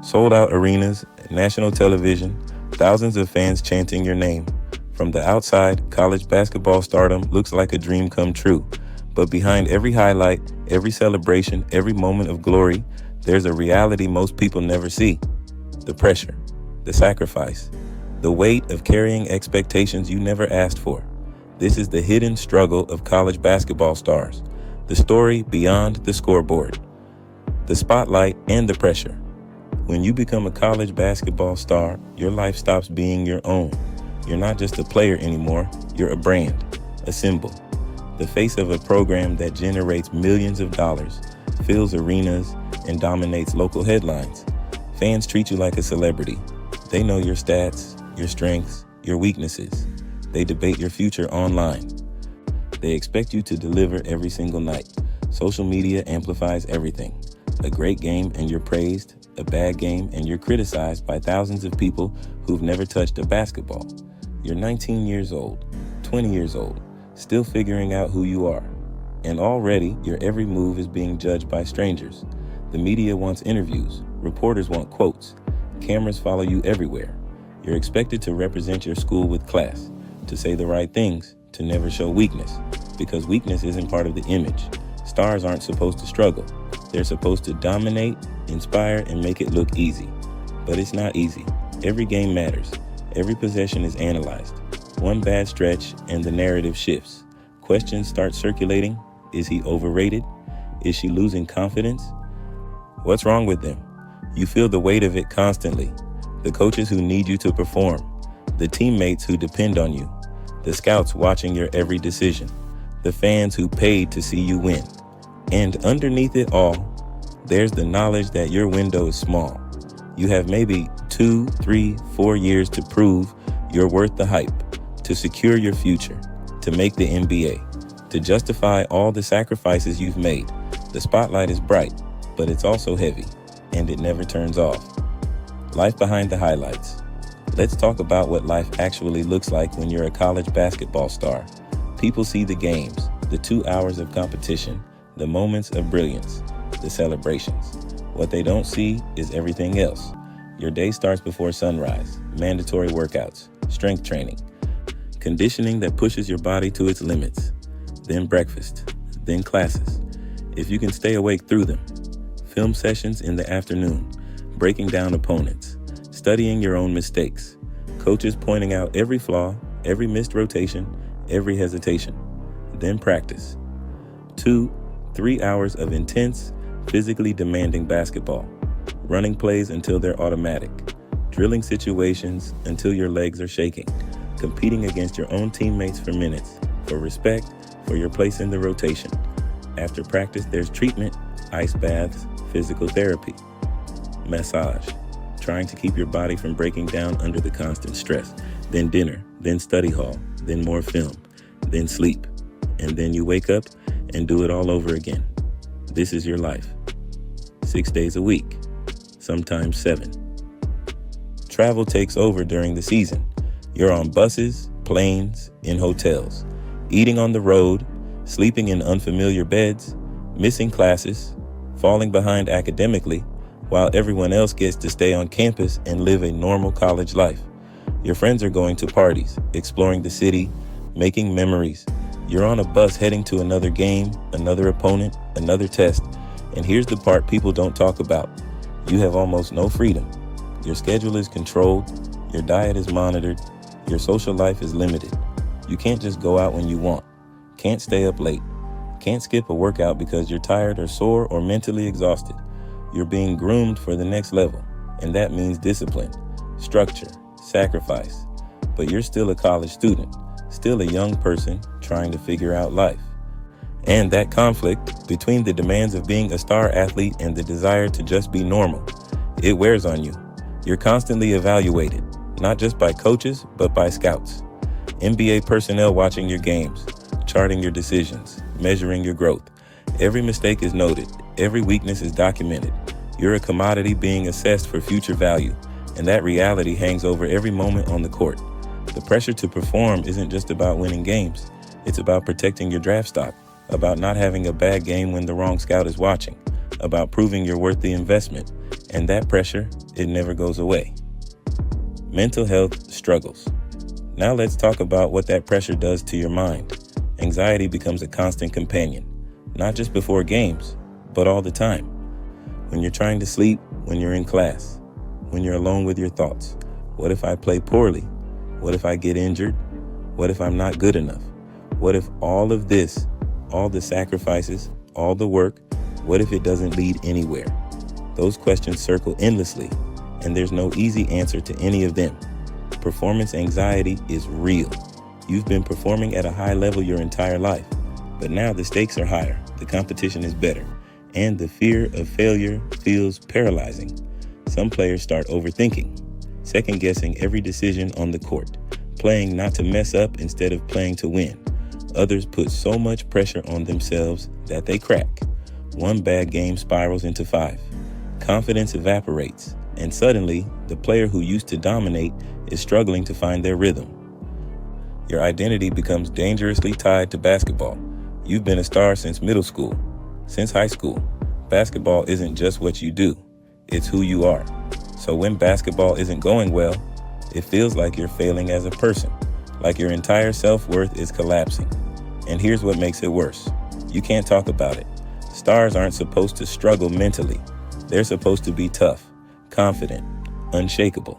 Sold-out arenas, national television, thousands of fans chanting your name. From the outside, college basketball stardom looks like a dream come true. But behind every highlight, every celebration, every moment of glory, there's a reality most people never see. The pressure, the sacrifice, the weight of carrying expectations you never asked for. This is the hidden struggle of college basketball stars. The story beyond the scoreboard. The spotlight and the pressure. When you become a college basketball star, your life stops being your own. You're not just a player anymore, you're a brand, a symbol. The face of a program that generates millions of dollars, fills arenas, and dominates local headlines. Fans treat you like a celebrity. They know your stats, your strengths, your weaknesses. They debate your future online. They expect you to deliver every single night. Social media amplifies everything. A great game and you're praised. A bad game and you're criticized by thousands of people who've never touched a basketball. You're 19 years old, 20 years old, still figuring out who you are. And already, your every move is being judged by strangers. The media wants interviews. Reporters want quotes. Cameras follow you everywhere. You're expected to represent your school with class, to say the right things, to never show weakness, because weakness isn't part of the image. Stars aren't supposed to struggle. They're supposed to dominate, inspire, and make it look easy. But it's not easy. Every game matters. Every possession is analyzed. One bad stretch and the narrative shifts. Questions start circulating. Is he overrated? Is she losing confidence? What's wrong with them? You feel the weight of it constantly. The coaches who need you to perform. The teammates who depend on you. The scouts watching your every decision. The fans who paid to see you win. And underneath it all, there's the knowledge that your window is small. You have maybe 2, 3, 4 years to prove you're worth the hype, to secure your future, to make the NBA, to justify all the sacrifices you've made. The spotlight is bright, but it's also heavy, and it never turns off. Life behind the highlights. Let's talk about what life actually looks like when you're a college basketball star. People see the games, the 2 hours of competition, the moments of brilliance, the celebrations. What they don't see is everything else. Your day starts before sunrise, mandatory workouts, strength training, conditioning that pushes your body to its limits, then breakfast, then classes, if you can stay awake through them, film sessions in the afternoon, breaking down opponents, studying your own mistakes, coaches pointing out every flaw, every missed rotation, every hesitation, then practice. 2, 3 hours of intense, physically demanding basketball, running plays until they're automatic, drilling situations until your legs are shaking, competing against your own teammates for minutes, for respect, for your place in the rotation. After practice, there's treatment, ice baths, physical therapy, massage, trying to keep your body from breaking down under the constant stress, then dinner, then study hall, then more film, then sleep, and then you wake up and do it all over again. This is your life. 6 days a week, sometimes 7. Travel takes over during the season. You're on buses, planes, in hotels, eating on the road, sleeping in unfamiliar beds, missing classes, falling behind academically, while everyone else gets to stay on campus and live a normal college life. Your friends are going to parties, exploring the city, making memories. You're on a bus heading to another game, another opponent, another test. And here's the part people don't talk about. You have almost no freedom. Your schedule is controlled. Your diet is monitored. Your social life is limited. You can't just go out when you want. Can't stay up late. Can't skip a workout because you're tired or sore or mentally exhausted. You're being groomed for the next level. And that means discipline, structure, sacrifice. But you're still a college student, still a young person trying to figure out life. And that conflict between the demands of being a star athlete and the desire to just be normal, it wears on you. You're constantly evaluated, not just by coaches, but by scouts. NBA personnel watching your games, charting your decisions, measuring your growth. Every mistake is noted. Every weakness is documented. You're a commodity being assessed for future value, and that reality hangs over every moment on the court. The pressure to perform isn't just about winning games. It's about protecting your draft stock, about not having a bad game when the wrong scout is watching, about proving you're worth the investment. And that pressure, it never goes away. Mental health struggles. Now let's talk about what that pressure does to your mind. Anxiety becomes a constant companion, not just before games, but all the time. When you're trying to sleep, when you're in class, when you're alone with your thoughts. What if I play poorly? What if I get injured? What if I'm not good enough? What if all of this, all the sacrifices, all the work, what if it doesn't lead anywhere? Those questions circle endlessly, and there's no easy answer to any of them. Performance anxiety is real. You've been performing at a high level your entire life, but now the stakes are higher, the competition is better, and the fear of failure feels paralyzing. Some players start overthinking, second-guessing every decision on the court, playing not to mess up instead of playing to win. Others put so much pressure on themselves that they crack. One bad game spirals into 5. Confidence evaporates, and suddenly, the player who used to dominate is struggling to find their rhythm. Your identity becomes dangerously tied to basketball. You've been a star since middle school, since high school. Basketball isn't just what you do, it's who you are. So when basketball isn't going well, it feels like you're failing as a person, like your entire self-worth is collapsing. And here's what makes it worse. You can't talk about it. Stars aren't supposed to struggle mentally. They're supposed to be tough, confident, unshakable.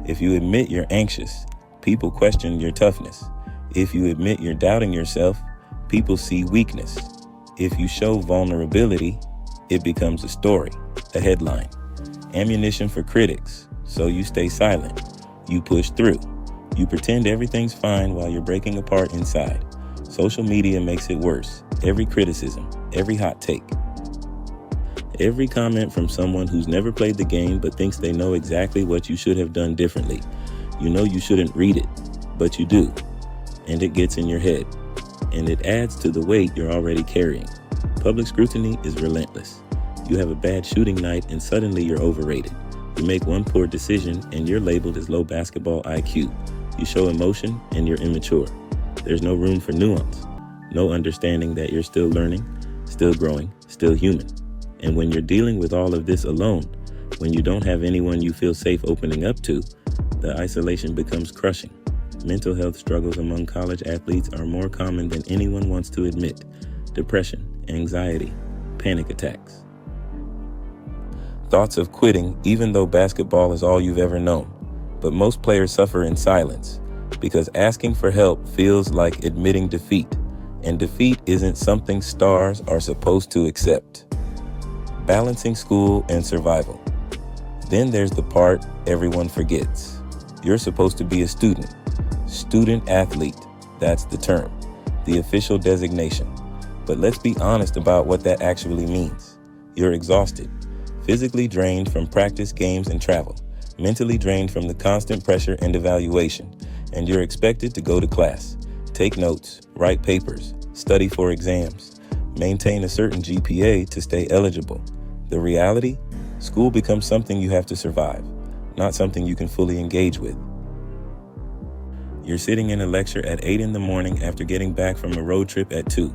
If you admit you're anxious, people question your toughness. If you admit you're doubting yourself, people see weakness. If you show vulnerability, it becomes a story, a headline. Ammunition for critics, so you stay silent. You push through. You pretend everything's fine while you're breaking apart inside. Social media makes it worse. Every criticism, every hot take, every comment from someone who's never played the game but thinks they know exactly what you should have done differently. You know you shouldn't read it, but you do. And it gets in your head. And it adds to the weight you're already carrying. Public scrutiny is relentless. You have a bad shooting night and suddenly you're overrated. You make one poor decision and you're labeled as low basketball IQ. You show emotion and you're immature. There's no room for nuance. No understanding that you're still learning, still growing, still human. And when you're dealing with all of this alone, when you don't have anyone you feel safe opening up to, the isolation becomes crushing. Mental health struggles among college athletes are more common than anyone wants to admit. Depression, anxiety, panic attacks. Thoughts of quitting even though basketball is all you've ever known. But most players suffer in silence because asking for help feels like admitting defeat. And defeat isn't something stars are supposed to accept. Balancing school and survival. Then there's the part everyone forgets. You're supposed to be a student athlete. That's the term, the official designation. But let's be honest about what that actually means. You're exhausted, physically drained from practice, games, and travel, mentally drained from the constant pressure and evaluation, and you're expected to go to class, take notes, write papers, study for exams, maintain a certain GPA to stay eligible. The reality? School becomes something you have to survive, not something you can fully engage with. You're sitting in a lecture at 8 in the morning after getting back from a road trip at 2.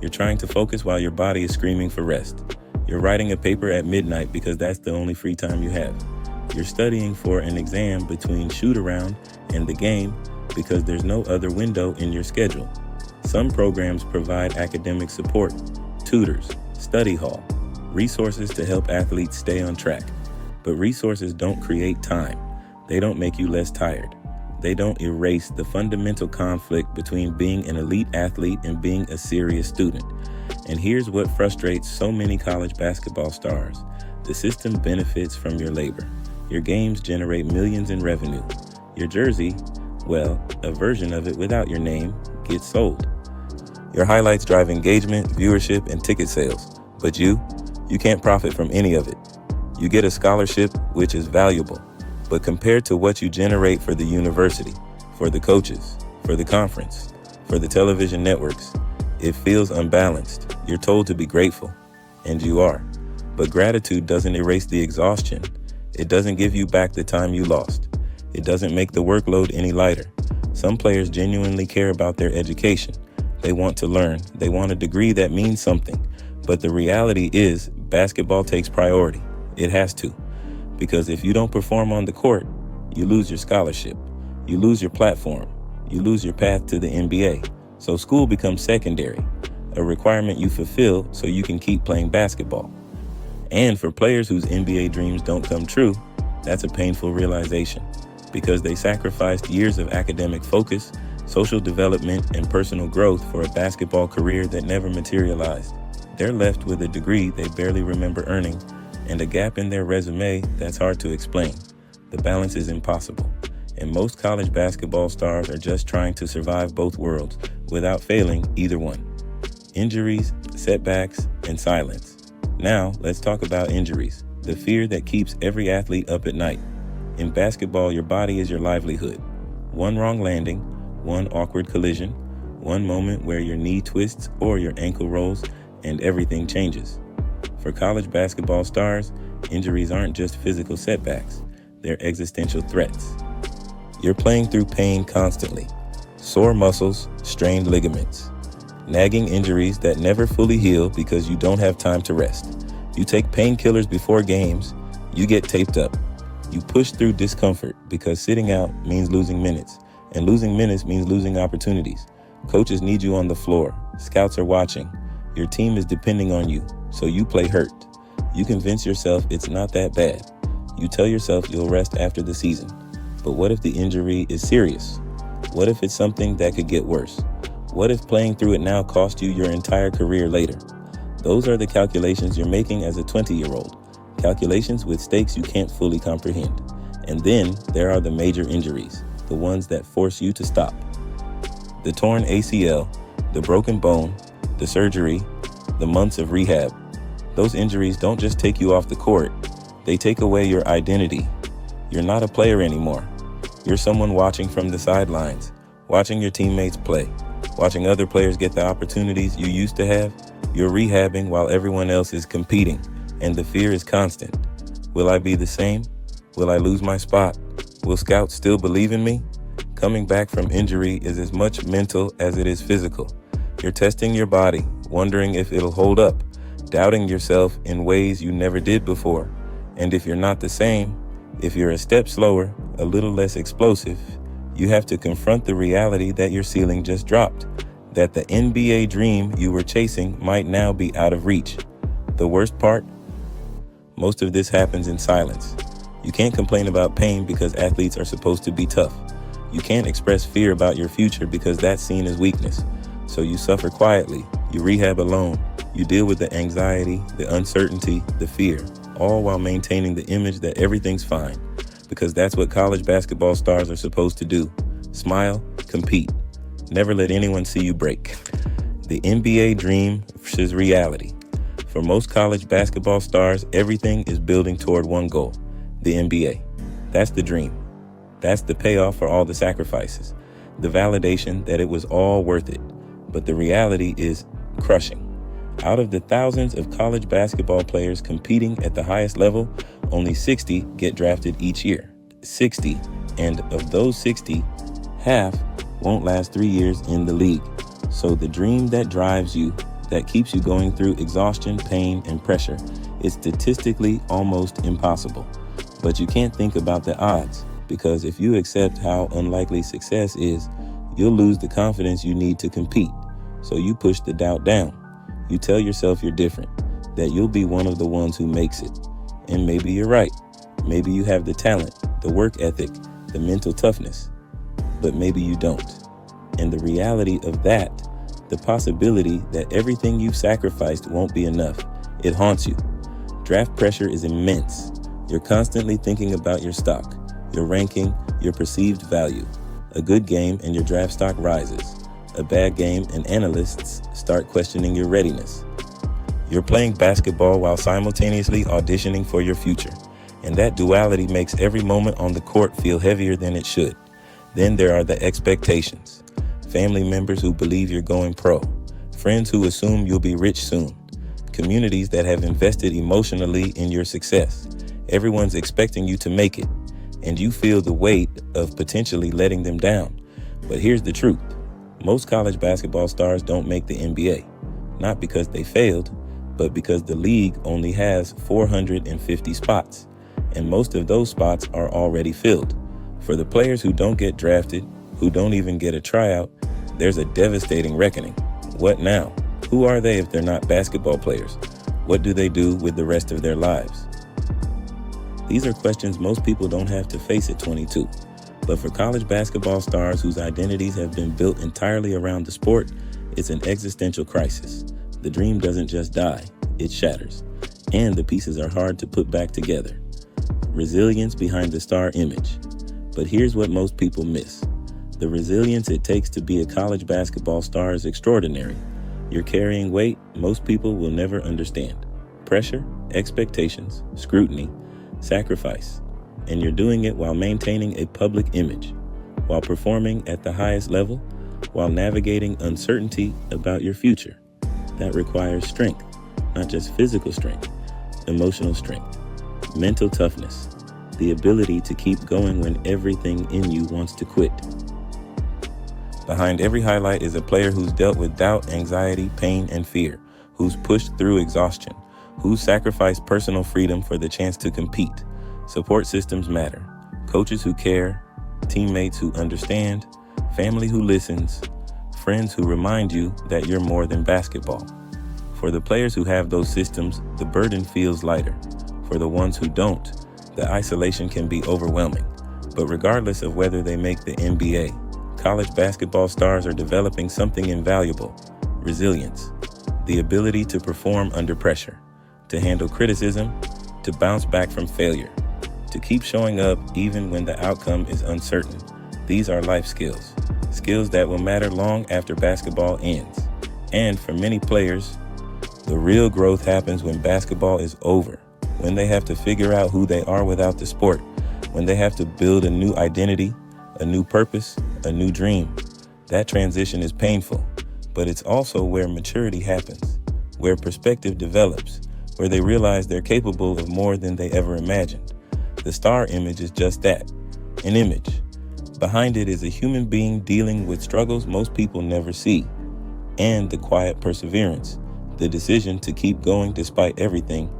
You're trying to focus while your body is screaming for rest. You're writing a paper at midnight because that's the only free time you have. You're studying for an exam between shoot-around and the game because there's no other window in your schedule. Some programs provide academic support, tutors, study hall, resources to help athletes stay on track. But resources don't create time. They don't make you less tired. They don't erase the fundamental conflict between being an elite athlete and being a serious student. And here's what frustrates so many college basketball stars. The system benefits from your labor. Your games generate millions in revenue. Your jersey, well, a version of it without your name, gets sold. Your highlights drive engagement, viewership, and ticket sales. But you can't profit from any of it. You get a scholarship, which is valuable. But compared to what you generate for the university, for the coaches, for the conference, for the television networks, it feels unbalanced. You're told to be grateful, and you are. But gratitude doesn't erase the exhaustion. It doesn't give you back the time you lost. It doesn't make the workload any lighter. Some players genuinely care about their education. They want to learn. They want a degree that means something. But the reality is, basketball takes priority. It has to. Because if you don't perform on the court, you lose your scholarship, you lose your platform, you lose your path to the NBA. So school becomes secondary, a requirement you fulfill so you can keep playing basketball. And for players whose NBA dreams don't come true, that's a painful realization, because they sacrificed years of academic focus, social development, and personal growth for a basketball career that never materialized. They're left with a degree they barely remember earning and a gap in their resume that's hard to explain. The balance is impossible, and most college basketball stars are just trying to survive both worlds without failing either one. Injuries, setbacks, and silence. Now, let's talk about injuries, the fear that keeps every athlete up at night. In basketball, your body is your livelihood. One wrong landing, one awkward collision, one moment where your knee twists or your ankle rolls, and everything changes. For college basketball stars, injuries aren't just physical setbacks, they're existential threats. You're playing through pain constantly. Sore muscles, strained ligaments, nagging injuries that never fully heal because you don't have time to rest. You take painkillers before games, you get taped up. You push through discomfort because sitting out means losing minutes, and losing minutes means losing opportunities. Coaches need you on the floor. Scouts are watching. Your team is depending on you, so you play hurt. You convince yourself it's not that bad. You tell yourself you'll rest after the season. But what if the injury is serious? What if it's something that could get worse? What if playing through it now cost you your entire career later? Those are the calculations you're making as a 20-year-old. Calculations with stakes you can't fully comprehend. And then there are the major injuries, the ones that force you to stop. The torn ACL, the broken bone, the surgery, the months of rehab. Those injuries don't just take you off the court, they take away your identity. You're not a player anymore. You're someone watching from the sidelines, watching your teammates play, watching other players get the opportunities you used to have. You're rehabbing while everyone else is competing, and the fear is constant. Will I be the same? Will I lose my spot? Will scouts still believe in me? Coming back from injury is as much mental as it is physical. You're testing your body, wondering if it'll hold up, doubting yourself in ways you never did before. And if you're not the same, if you're a step slower, a little less explosive, you have to confront the reality that your ceiling just dropped, that the NBA dream you were chasing might now be out of reach. The worst part? Most of this happens in silence. You can't complain about pain because athletes are supposed to be tough. You can't express fear about your future because that's seen as weakness. So you suffer quietly, you rehab alone, you deal with the anxiety, the uncertainty, the fear, all while maintaining the image that everything's fine. Because that's what college basketball stars are supposed to do. Smile, compete. Never let anyone see you break. The NBA dream versus reality. For most college basketball stars, everything is building toward one goal, the NBA. That's the dream. That's the payoff for all the sacrifices. The validation that it was all worth it. But the reality is crushing. Out of the thousands of college basketball players competing at the highest level, only 60 get drafted each year. 60. And of those 60, half won't last 3 years in the league. So the dream that drives you, that keeps you going through exhaustion, pain, and pressure, is statistically almost impossible. But you can't think about the odds, because if you accept how unlikely success is, you'll lose the confidence you need to compete. So you push the doubt down. You tell yourself you're different, that you'll be one of the ones who makes it. And maybe you're right. Maybe you have the talent, the work ethic, the mental toughness. But maybe you don't. And the reality of that, the possibility that everything you've sacrificed won't be enough, it haunts you. Draft pressure is immense. You're constantly thinking about your stock, your ranking, your perceived value. A good game and your draft stock rises. A bad game and analysts start questioning your readiness. You're playing basketball while simultaneously auditioning for your future. And that duality makes every moment on the court feel heavier than it should. Then there are the expectations. Family members who believe you're going pro. Friends who assume you'll be rich soon. Communities that have invested emotionally in your success. Everyone's expecting you to make it. And you feel the weight of potentially letting them down. But here's the truth. Most college basketball stars don't make the NBA. Not because they failed, but because the league only has 450 spots. and most of those spots are already filled. For the players who don't get drafted, who don't even get a tryout, there's a devastating reckoning. What now? Who are they if they're not basketball players? What do they do with the rest of their lives? These are questions most people don't have to face at 22. But for college basketball stars whose identities have been built entirely around the sport, it's an existential crisis. The dream doesn't just die, it shatters. And the pieces are hard to put back together. Resilience behind the star image. But here's what most people miss. The resilience it takes to be a college basketball star is extraordinary. You're carrying weight most people will never understand. Pressure, expectations, scrutiny, sacrifice. And you're doing it while maintaining a public image, while performing at the highest level, while navigating uncertainty about your future. That requires strength, not just physical strength, emotional strength, mental toughness, the ability to keep going when everything in you wants to quit. Behind every highlight is a player who's dealt with doubt, anxiety, pain, and fear, who's pushed through exhaustion, who's sacrificed personal freedom for the chance to compete. Support systems matter. Coaches who care, teammates who understand, family who listens, friends who remind you that you're more than basketball. For the players who have those systems, the burden feels lighter. For the ones who don't, the isolation can be overwhelming. But regardless of whether they make the NBA, college basketball stars are developing something invaluable: resilience, the ability to perform under pressure, to handle criticism, to bounce back from failure, to keep showing up even when the outcome is uncertain. These are life skills, skills that will matter long after basketball ends. And for many players, the real growth happens when basketball is over, when they have to figure out who they are without the sport, when they have to build a new identity, a new purpose, a new dream. That transition is painful, but it's also where maturity happens, where perspective develops, where they realize they're capable of more than they ever imagined. The star image is just that, an image. Behind it is a human being dealing with struggles most people never see, and the quiet perseverance, the decision to keep going despite everything.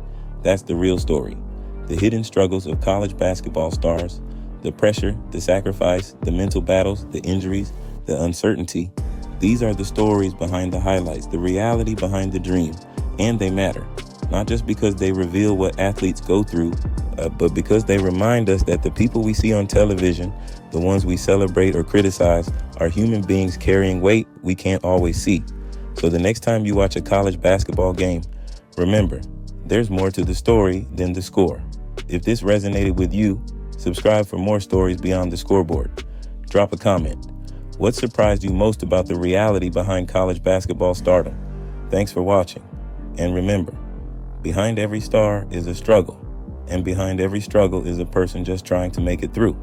That's the real story. The hidden struggles of college basketball stars, the pressure, the sacrifice, the mental battles, the injuries, the uncertainty. These are the stories behind the highlights, the reality behind the dream, and they matter. Not just because they reveal what athletes go through, but because they remind us that the people we see on television, the ones we celebrate or criticize, are human beings carrying weight we can't always see. So the next time you watch a college basketball game, remember, there's more to the story than the score. If this resonated with you, subscribe for more stories beyond the scoreboard. Drop a comment. What surprised you most about the reality behind college basketball stardom? Thanks for watching. And remember, behind every star is a struggle, and behind every struggle is a person just trying to make it through.